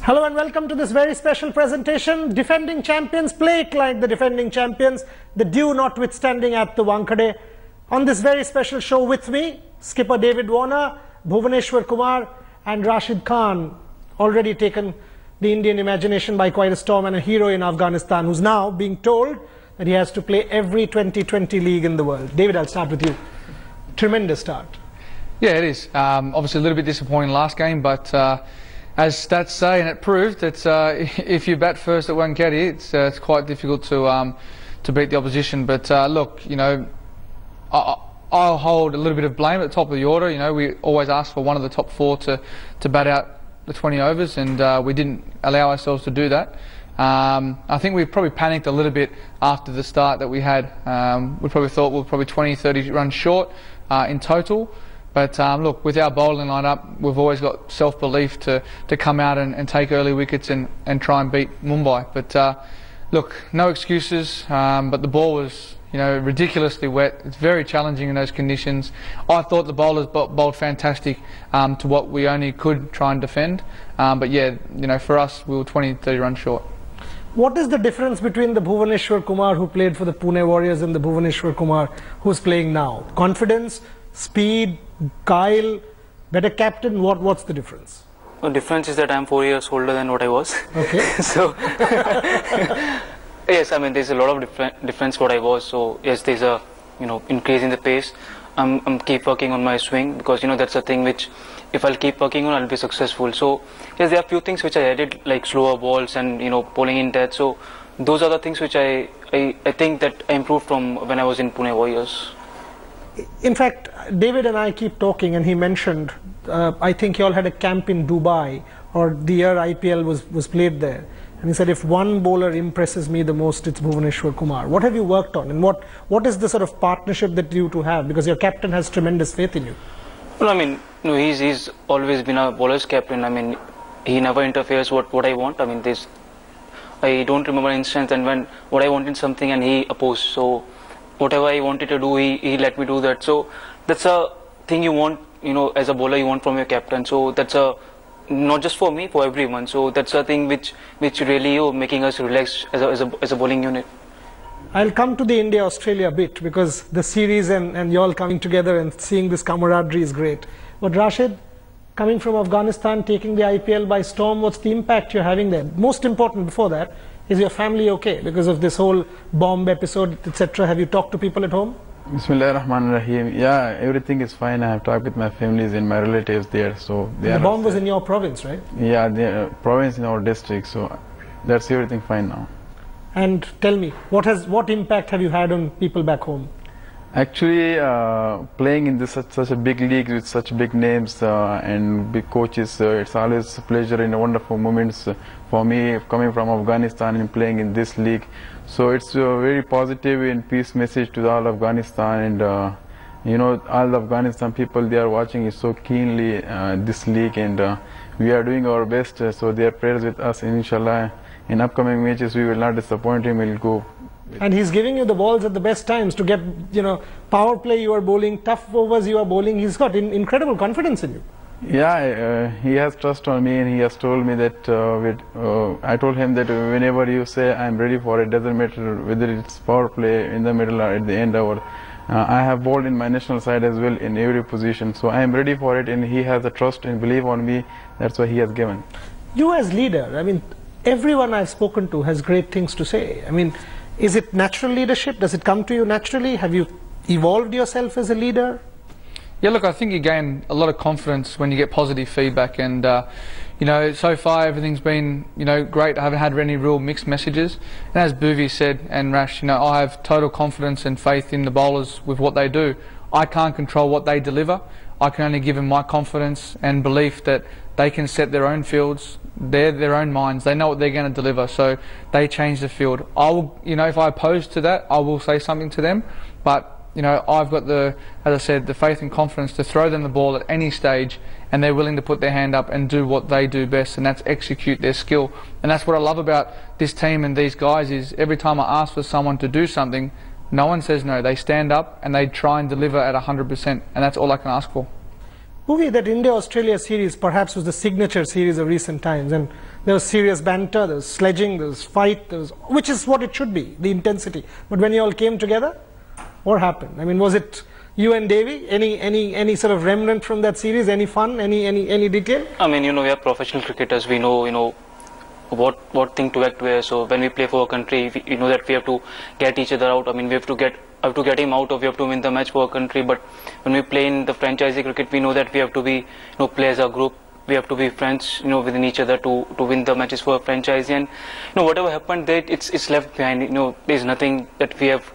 Hello and welcome to this very special presentation. Defending champions play like the defending champions, the due notwithstanding at the Wankhede. On this very special show with me, skipper David Warner, Bhuvaneshwar Kumar and Rashid Khan, already taken the Indian imagination by quite a storm and a hero in Afghanistan, who's now being told that he has to play every 2020 league in the world. David, I'll start with you. Tremendous start. Yeah, it is. Obviously a little bit disappointing last game, but as stats say, and it proved that if you bat first at Wankhede, it's quite difficult to beat the opposition. But look, you know, I'll hold a little bit of blame at the top of the order. You know, we always ask for one of the top four to bat out the 20 overs, and we didn't allow ourselves to do that. I think we probably panicked a little bit after the start that we had. We probably thought we were probably 20, 30 runs short in total. But look, with our bowling lineup, we've always got self-belief to come out and take early wickets and try and beat Mumbai. But look, no excuses. But the ball was, you know, ridiculously wet. It's very challenging in those conditions. I thought the bowlers bowled fantastic to what we only could try and defend. But yeah, you know, for us, we were 20, 30 runs short. What is the difference between the Bhuvaneshwar Kumar who played for the Pune Warriors and the Bhuvaneshwar Kumar who's playing now? Confidence, speed, Kyle, better captain, what's the difference? The difference is that I'm 4 years older than what I was. Okay. So, yes, I mean, there's a lot of difference what I was. So, yes, there's a, you know, increase in the pace. I'm keep working on my swing because, you know, that's a thing which, if I'll keep working on, I'll be successful. So, yes, there are a few things which I added, like slower balls and, you know, bowling in depth. So, those are the things which I think that I improved from when I was in Pune Warriors. In fact, David and I keep talking, and he mentioned, I think you all had a camp in Dubai, or the year IPL was played there. And he said, if one bowler impresses me the most, it's Bhuvaneshwar Kumar. What have you worked on, and what is the sort of partnership that you two have? Because your captain has tremendous faith in you. Well, I mean, you know, he's always been a bowler's captain. I mean, he never interferes what I want. I mean, I don't remember an instance and when what I wanted something and he opposed. So whatever I wanted to do, he let me do that. So that's a thing you want, you know, as a bowler you want from your captain. So that's a, not just for me, for everyone. So that's a thing which really, you know, making us relax as a bowling unit. I'll come to the India-Australia bit because the series and you all coming together and seeing this camaraderie is great. But Rashid, coming from Afghanistan, taking the IPL by storm, what's the impact you're having there? Most important before that, is your family okay because of this whole bomb episode, etc.? Have you talked to people at home? Bismillahirrahmanirrahim. Yeah, everything is fine. I have talked with my families and my relatives there. So the bomb was in your province, right? Yeah, the province in our district. So that's everything fine now. And tell me, what impact have you had on people back home? Actually, playing in such a big league with such big names and big coaches, it's always a pleasure and wonderful moments for me coming from Afghanistan and playing in this league. So it's a very positive and peace message to all Afghanistan, and you know, all the Afghanistan people, they are watching it so keenly this league, and we are doing our best. So their prayers with us, and inshallah in upcoming matches we will not disappoint him. We'll go. And he's giving you the balls at the best times to get, you know, power play you are bowling, tough overs you are bowling. He's got incredible confidence in you. Yeah, he has trust on me, and he has told me that I told him that whenever you say I'm ready for it, doesn't matter whether it's power play in the middle or at the end, or I have bowled in my national side as well in every position. So I am ready for it, and he has the trust and belief on me. That's why he has given. You as leader, I mean, everyone I've spoken to has great things to say. I mean, is it natural leadership? Does it come to you naturally? Have you evolved yourself as a leader? Yeah, look, I think you gain a lot of confidence when you get positive feedback, and you know, so far everything's been, you know, great. I haven't had any real mixed messages, and as Bhuvi said, and Rash, you know, I have total confidence and faith in the bowlers with what they do. I can't control what they deliver. I can only give them my confidence and belief that they can set their own fields. They're their own minds. They know what they're going to deliver, so they change the field. I will, you know, if I oppose to that, I will say something to them, but you know, I've got the, as I said, the faith and confidence to throw them the ball at any stage, and they're willing to put their hand up and do what they do best, and that's execute their skill. And that's what I love about this team and these guys, is every time I ask for someone to do something, no one says no. They stand up and they try and deliver at 100%, and that's all I can ask for. Bhuvi, that India-Australia series perhaps was the signature series of recent times, and there was serious banter, there was sledging, there was fight, which is what it should be, the intensity. But when you all came together, what happened? I mean, was it you and Devi? Any sort of remnant from that series? Any fun? Any detail? I mean, we are professional cricketers. We know, what thing to act where. So when we play for a country, we know that we have to get each other out. I mean, we have to get him out, or we have to win the match for a country. But when we play in the franchisee cricket, we know that we have to be, play as a group. We have to be friends, within each other to win the matches for a franchisee. And whatever happened there, it's left behind. There's nothing that we have,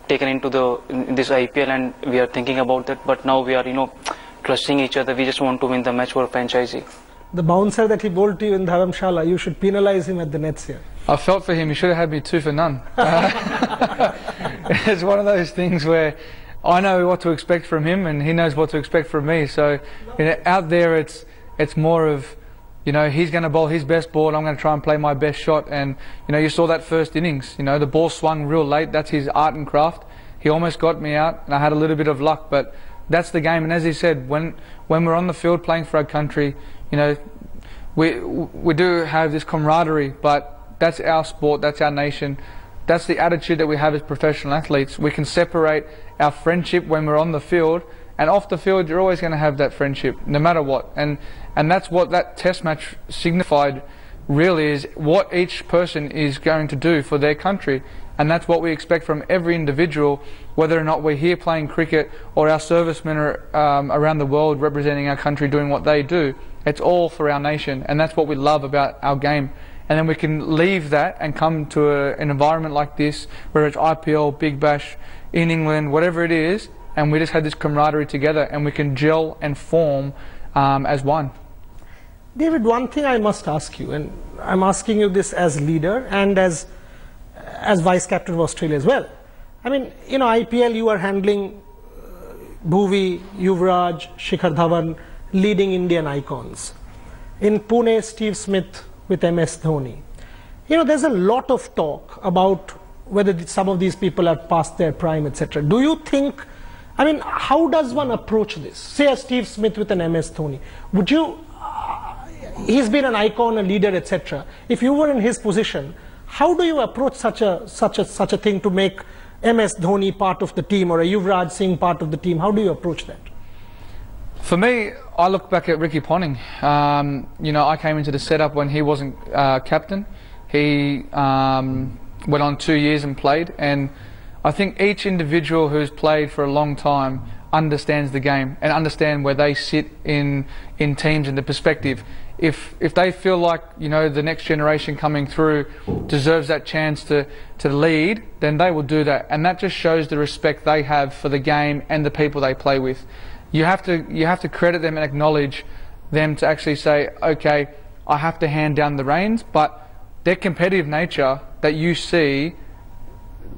taken into this IPL, and we are thinking about that. But now we are, trusting each other. We just want to win the match for a franchisee. The bouncer that he bowled to you in Dharamshala, you should penalise him at the nets here. I felt for him. He should have had me 2 for none. It's one of those things where I know what to expect from him, and he knows what to expect from me. So out there, it's more of, he's going to bowl his best ball, and I'm going to try and play my best shot. And you saw that first innings. The ball swung real late. That's his art and craft. He almost got me out, and I had a little bit of luck, but that's the game. And as he said, when we're on the field playing for our country, we do have this camaraderie, but that's our sport, that's our nation, that's the attitude that we have as professional athletes. We can separate our friendship when we're on the field, and off the field you're always going to have that friendship, no matter what. And that's what that test match signified, really, is what each person is going to do for their country. And that's what we expect from every individual, whether or not we're here playing cricket or our servicemen are around the world representing our country doing what they do. It's all for our nation, and that's what we love about our game. And then we can leave that and come to an environment like this, where it's IPL, Big Bash, in England, whatever it is, and we just had this camaraderie together, and we can gel and form as one. David, one thing I must ask you, and I'm asking you this as leader and as vice captain of Australia as well. I mean, IPL, you are handling Bhuvi, Yuvraj, Shikhar Dhawan, leading Indian icons. In Pune, Steve Smith with MS Dhoni. There's a lot of talk about whether some of these people are past their prime, etc. Do you think, how does one approach this? Say a Steve Smith with an MS Dhoni. Would you, he's been an icon, a leader, etc. If you were in his position, how do you approach such a thing to make MS Dhoni part of the team, or a Yuvraj Singh part of the team? How do you approach that? For me, I look back at Ricky Ponting. I came into the setup when he wasn't captain. He went on 2 years and played, and I think each individual who's played for a long time understands the game and understand where they sit in teams and the perspective. If they feel like the next generation coming through deserves that chance to lead, then they will do that, and that just shows the respect they have for the game and the people they play with. You have to credit them and acknowledge them to actually say, okay, I have to hand down the reins, but their competitive nature that you see,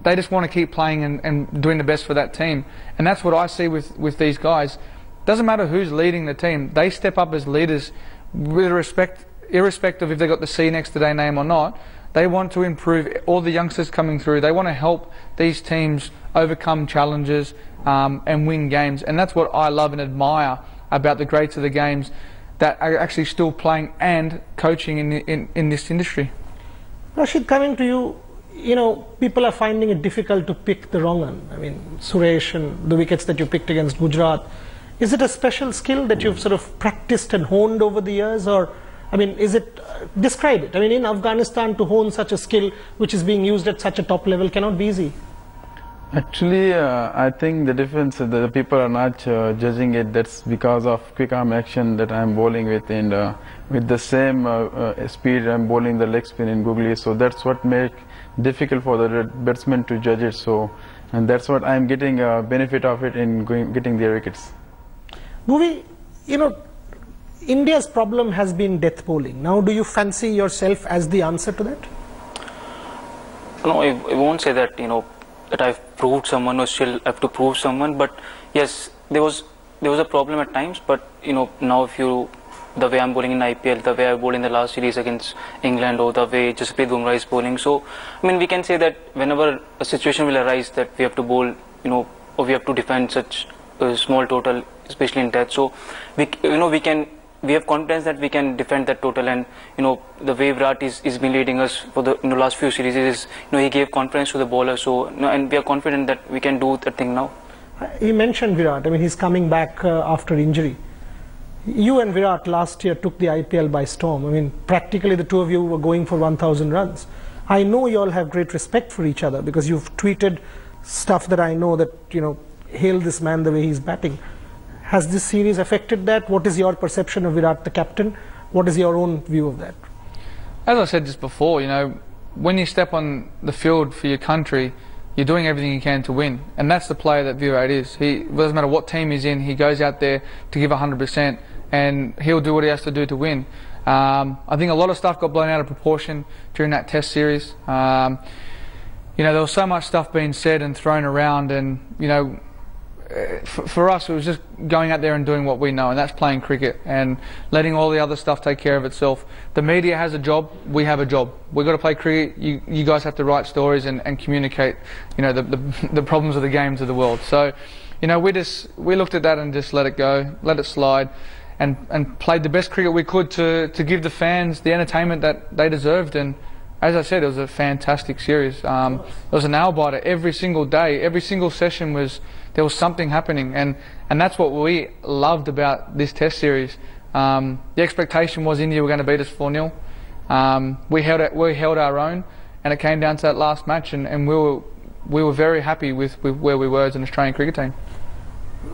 they just want to keep playing and doing the best for that team. And that's what I see with these guys. Doesn't matter who's leading the team, they step up as leaders with respect, irrespective if they got the C next to their name or not. They want to improve all the youngsters coming through. They want to help these teams overcome challenges and win games. And that's what I love and admire about the greats of the games that are actually still playing and coaching in this industry. Rashid, coming to you, people are finding it difficult to pick the wrong one. I mean, Suresh and the wickets that you picked against Gujarat. Is it a special skill that you've sort of practiced and honed over the years, or is it, describe it. In Afghanistan, to hone such a skill which is being used at such a top level cannot be easy. Actually, I think the difference, the people are not judging it. That's because of quick arm action that I'm bowling with, and with the same speed I'm bowling the leg spin in googly. So that's what makes difficult for the batsman to judge it. So, and that's what I'm getting benefit of it in getting their wickets. Bhuvi, India's problem has been death bowling. Now, do you fancy yourself as the answer to that? No, I won't say that, that I've proved someone or still have to prove someone. But yes, there was a problem at times. But now the way I'm bowling in IPL, the way I bowled in the last series against England, or the way Jasprit Bumrah is bowling. So, we can say that whenever a situation will arise that we have to bowl, or we have to defend such a small total, especially in death. So we have confidence that we can defend that total, and the way Virat is been leading us for the last few series is he gave confidence to the bowler. So and we are confident that we can do that thing now. He mentioned Virat. I mean, he's coming back after injury. You and Virat last year took the IPL by storm. I mean, practically the two of you were going for 1,000 runs. I know you all have great respect for each other because you've tweeted stuff that I know that, hail this man the way he's batting. Has this series affected that? What is your perception of Virat, the captain? What is your own view of that? As I said just before, when you step on the field for your country, you're doing everything you can to win. And that's the player that Virat is. It doesn't matter what team he's in, he goes out there to give 100% and he'll do what he has to do to win. I think a lot of stuff got blown out of proportion during that test series. There was so much stuff being said and thrown around, and for us it was just going out there and doing what we know, and that's playing cricket and letting all the other stuff take care of itself. The media has a job, we have a job. We've got to play cricket. You guys have to write stories and communicate the problems of the game to the world. So we looked at that and just let it go, let it slide, and played the best cricket we could to give the fans the entertainment that they deserved. And as I said, it was a fantastic series. It was a nail biter every single day. Every single session there was something happening, and that's what we loved about this test series. The expectation was India were going to beat us 4-0. We held our own, and it came down to that last match, and we were very happy with where we were as an Australian cricket team.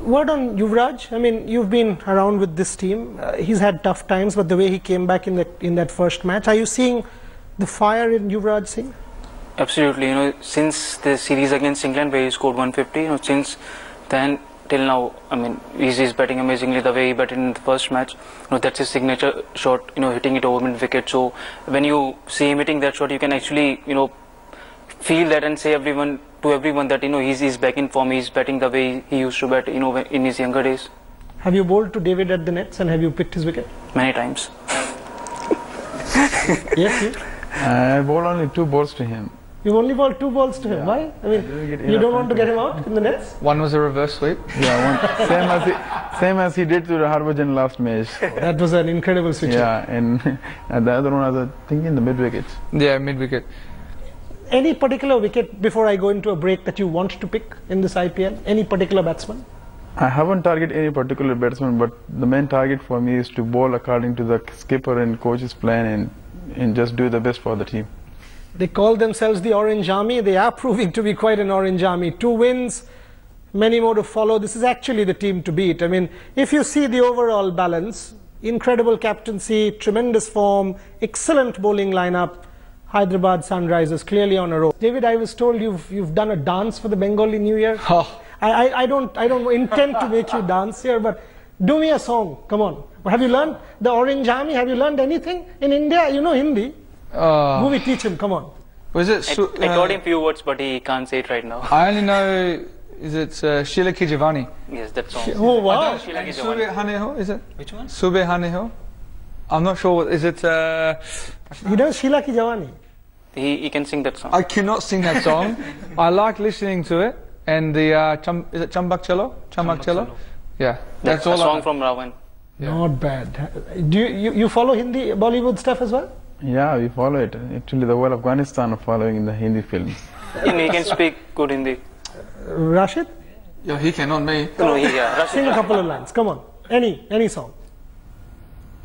Word on Yuvraj. I mean, you've been around with this team. He's had tough times, but the way he came back in that first match, are you seeing the fire in Yuvraj Singh? Absolutely. Since the series against England where he scored 150, since then till now, I mean, he's batting amazingly. The way he batted in the first match, that's his signature shot. Hitting it over mid wicket. So when you see him hitting that shot, you can actually feel that and say to everyone that he's back in form. He's batting the way he used to bat in his younger days. Have you bowled to David at the nets and have you picked his wicket? Many times. Yes, you? I bowled only 2 balls to him. You've only bowled 2 balls to him. Yeah. Why? I mean, you don't want to get him out in the nets? One was a reverse sweep. Yeah, same as he did to the Harbhajan last match. That was an incredible switch. Yeah, and the other one was I think in the mid wicket. Yeah, mid wicket. Any particular wicket before I go into a break that you want to pick in this IPL? Any particular batsman? I haven't targeted any particular batsman, but the main target for me is to bowl according to the skipper and coach's plan and just do the best for the team. They call themselves the Orange Army. They are proving to be quite an Orange Army. 2 wins, many more to follow. This is actually the team to beat. I mean, if you see the overall balance, incredible captaincy, tremendous form, excellent bowling lineup, Hyderabad Sunrisers clearly on a roll. David, I was told you've done a dance for the Bengali New Year. Oh. I don't intend to make you dance here, but do me a song. Come on. Have you learned the Orange Army? Have you learned anything in India? You know Hindi. Movie, teach him. Come on. Was it? I taught him few words, but he can't say it right now. I only know. Is it Sheila Ki Javani? Yes, that song. Oh wow! Sube Hane Ho, is it? Which one? Sube Hane Ho. I'm not sure. What is it? He does Sheila Ki Javani. He can sing that song. I cannot sing that song. I like listening to it. And the is it Chambak Chalo? Chambak Chalo? Yeah, that's all. A song from Ravan. Yeah. Not bad. Do you follow Hindi Bollywood stuff as well? Yeah, we follow it. Actually, the whole Afghanistan are following in the Hindi films. And he can speak good Hindi. Rashid? Yeah, he can, not me. No, Rashid. Sing a couple of lines. Come on. Any song.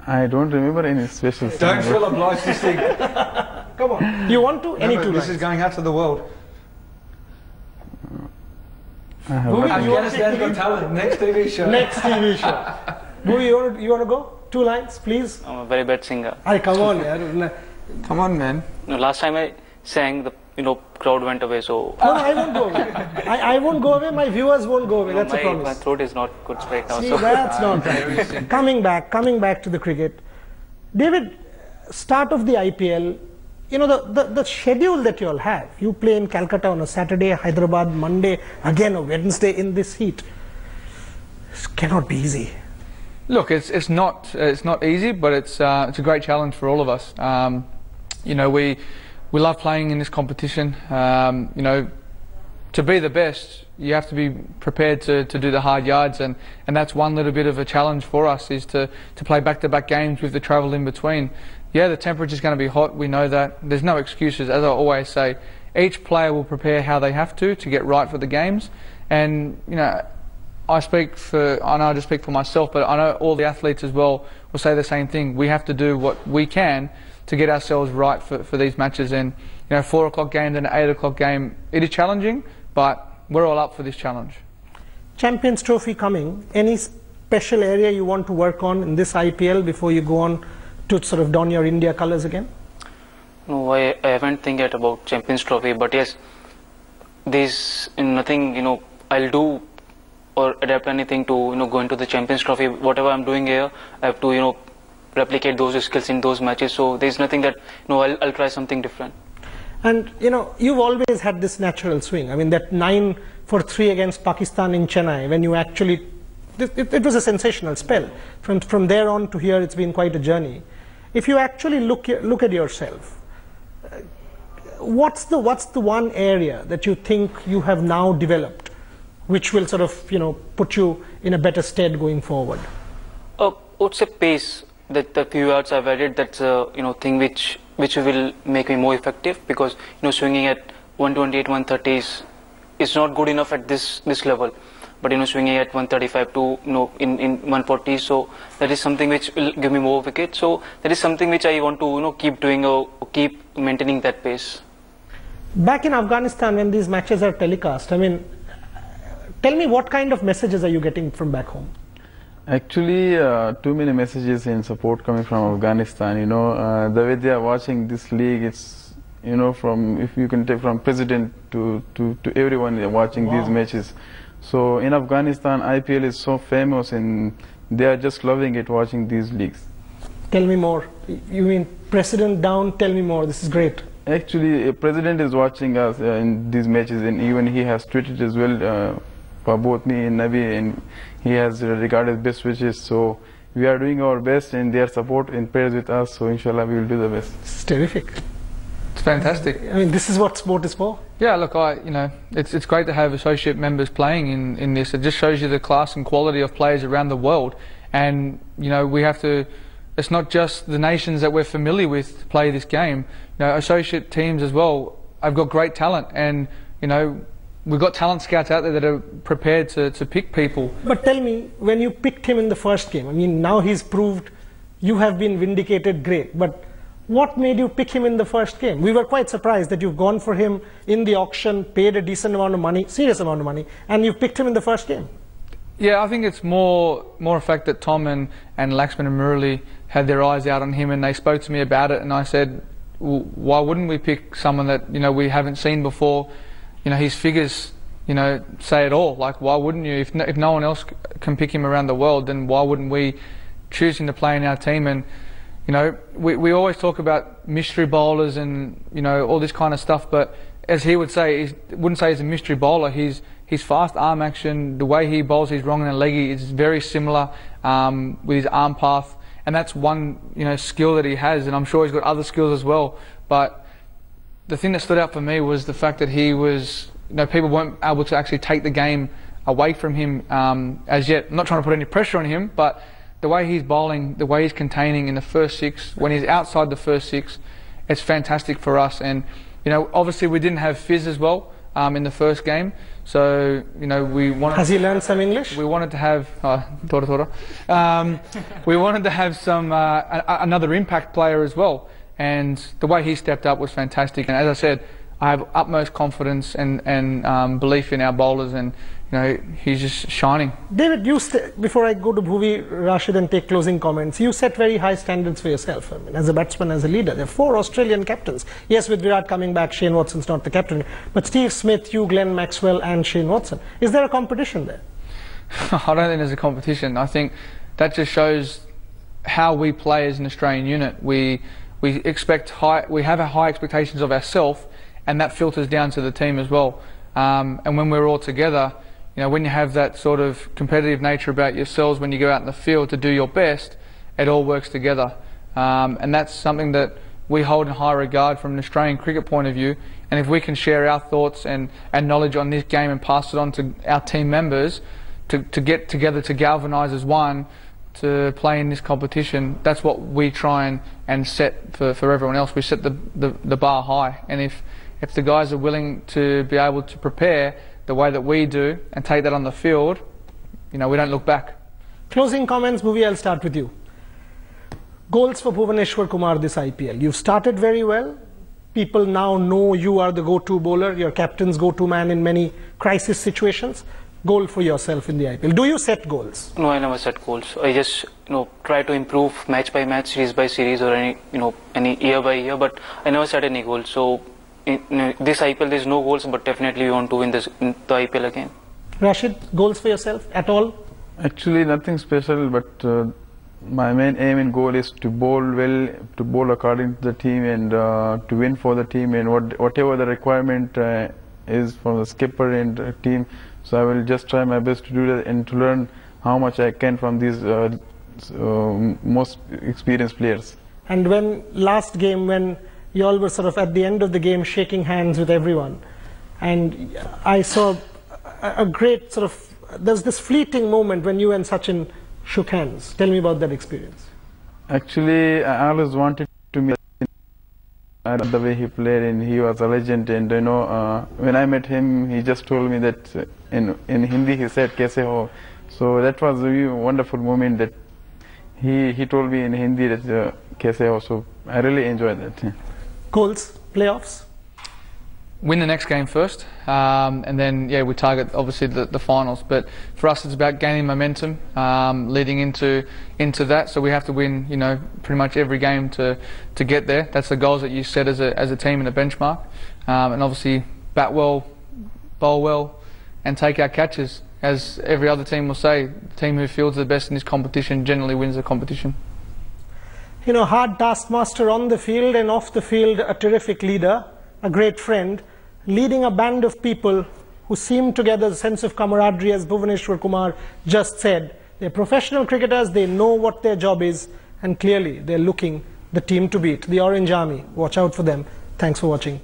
I don't remember any special song. Don't feel obliged to sing. Come on. You want to? Any 2 lines. This is going out to the world. Afghanistan's Got Talent. Next TV show. Next TV show. Bhuvi, you want to go? 2 lines, please. I'm a very bad singer. Come on, yaar. Come on, man. No, last time I sang, the crowd went away. So no, I won't go away. I won't go away. My viewers won't go away. That's a promise. My throat is not good right now. See, so that's not right. Coming back to the cricket. David, start of the IPL. The schedule that you all have. You play in Calcutta on a Saturday, Hyderabad Monday, again a Wednesday in this heat. It cannot be easy. Look, it's not easy, but it's a great challenge for all of us. We love playing in this competition. to be the best, you have to be prepared to do the hard yards, and that's one little bit of a challenge for us, is to play back-to-back games with the travel in between. Yeah, the temperature's going to be hot, we know that. There's no excuses, as I always say. Each player will prepare how they have to get right for the games, and you know, I know I just speak for myself, but I know all the athletes as well will say the same thing. We have to do what we can to get ourselves right for these matches, and you know, 4 o'clock game and an 8 o'clock game, it is challenging, but we're all up for this challenge. Champions Trophy coming. Any special area you want to work on in this IPL before you go on to sort of don your India colours again? No, I haven't think yet about Champions Trophy, but yes, there's nothing, you know, I'll do or adapt anything to, you know, go into the Champions Trophy. Whatever I'm doing here, I have to, you know, replicate those skills in those matches. So there's nothing that, you know, I'll try something different. And you know, you've always had this natural swing. I mean, that 9 for 3 against Pakistan in Chennai, when you actually, it was a sensational spell. From there on to here, it's been quite a journey. If you actually look at yourself, what's the one area that you think you have now developed, which will sort of, you know, put you in a better stead going forward? What's a pace that the few yards I've added? That's a, you know, thing which will make me more effective, because you know, swinging at 128, 130 is not good enough at this level. But you know, swinging at 135 to, you know, in 140, so that is something which will give me more wickets. So that is something which I want to, you know, keep doing or keep maintaining that pace. Back in Afghanistan, when these matches are telecast, I mean, tell me, what kind of messages are you getting from back home? Actually, too many messages in support coming from Afghanistan. You know, the way they are watching this league, it's, you know, from, if you can take from president to everyone watching these matches. So in Afghanistan, IPL is so famous, and they are just loving it, watching these leagues. Tell me more. You mean president down? Tell me more. This is great. Actually, a president is watching us in these matches, and even he has tweeted as well for both me and Nabi, and he has regarded best wishes. So we are doing our best, and their support and prayers with us. So inshallah, we will do the best. It's terrific. It's fantastic. I mean, this is what sport is for. Yeah, look, you know, it's great to have associate members playing in this. It just shows you the class and quality of players around the world, and you know, we have to. It's not just the nations that we're familiar with play this game. You know, associate teams as well have got great talent, and you know, we've got talent scouts out there that are prepared to pick people. But tell me, when you picked him in the first game, I mean, now he's proved you have been vindicated, great. But what made you pick him in the first game? We were quite surprised that you've gone for him in the auction, paid a decent amount of money, serious amount of money, and you've picked him in the first game. Yeah, I think it's more a fact that Tom and Laxman and Murali had their eyes out on him, and they spoke to me about it, and I said, well, why wouldn't we pick someone that, you know, we haven't seen before? You know, his figures, you know, say it all. Like, why wouldn't you? If no one else can pick him around the world, then why wouldn't we choose him to play in our team? And you know, we always talk about mystery bowlers and, you know, all this kind of stuff, but as he would say, he wouldn't say he's a mystery bowler. His fast arm action, the way he bowls his wrong and leggy is very similar with his arm path, and that's one, you know, skill that he has, and I'm sure he's got other skills as well. But the thing that stood out for me was the fact that he was, you know, people weren't able to actually take the game away from him as yet. I'm not trying to put any pressure on him, but the way he's bowling, the way he's containing in the first 6, when he's outside the first 6, it's fantastic for us. And you know, obviously we didn't have Fizz as well in the first game, so you know, we wanted. Has he learned some English? We wanted to have we wanted to have some another impact player as well, and the way he stepped up was fantastic. And as I said, I have utmost confidence and belief in our bowlers, and you know, he's just shining. David, before I go to Bhuvi, Rashid, and take closing comments, you set very high standards for yourself. I mean, as a batsman, as a leader, there are 4 Australian captains. Yes, with Virat coming back, Shane Watson's not the captain, but Steve Smith, you, Glenn Maxwell, and Shane Watson. Is there a competition there? I don't think there's a competition. I think that just shows how we play as an Australian unit. We have high expectations of ourselves, and that filters down to the team as well. And when we're all together, you know, when you have that sort of competitive nature about yourselves, when you go out in the field to do your best, it all works together. And that's something that, we hold in high regard from an Australian cricket point of view, and if we can share our thoughts and knowledge on this game and pass it on to our team members to get together to galvanise as one to play in this competition, that's what we try and set for everyone else. We set the bar high, and if the guys are willing to be able to prepare the way that we do and take that on the field, we don't look back. Closing comments, Bhuvi, I'll start with you. Goals for Bhuvaneshwar Kumar this IPL. You've started very well. People now know you are the go-to bowler, your captain's go-to man in many crisis situations. Goal for yourself in the IPL. Do you set goals? No, I never set goals. I just try to improve match by match, series by series, or any year by year. But I never set any goals. So in this IPL, there's no goals, but definitely we want to win in the IPL again. Rashid, goals for yourself at all? Actually, nothing special, but my main aim and goal is to bowl well, to bowl according to the team, and to win for the team, and whatever the requirement is from the skipper and the team. So I will just try my best to do that and to learn how much I can from these most experienced players. And when last game, when you all were sort of at the end of the game shaking hands with everyone, and I saw a great sort of, there's this fleeting moment when you and Sachin shook hands. Tell me about that experience. Actually, I always wanted to meet the way he played, and he was a legend. And when I met him, he just told me that in Hindi he said "Kaise ho?" So that was a wonderful moment that he told me in Hindi that "Kaise ho?" So I really enjoyed that. Goals, playoffs. Win the next game first, and then we target obviously the finals. But for us, it's about gaining momentum, leading into that. So we have to win, pretty much every game to get there. That's the goals that you set as a team and a benchmark, and obviously bat well, bowl well, and take our catches. As every other team will say, the team who fields the best in this competition generally wins the competition. Hard taskmaster on the field and off the field, a terrific leader, a great friend, leading a band of people who seem together a sense of camaraderie, as Bhuvaneshwar Kumar just said. They're professional cricketers, they know what their job is, and clearly they're looking the team to beat, the Orange Army. Watch out for them. Thanks for watching.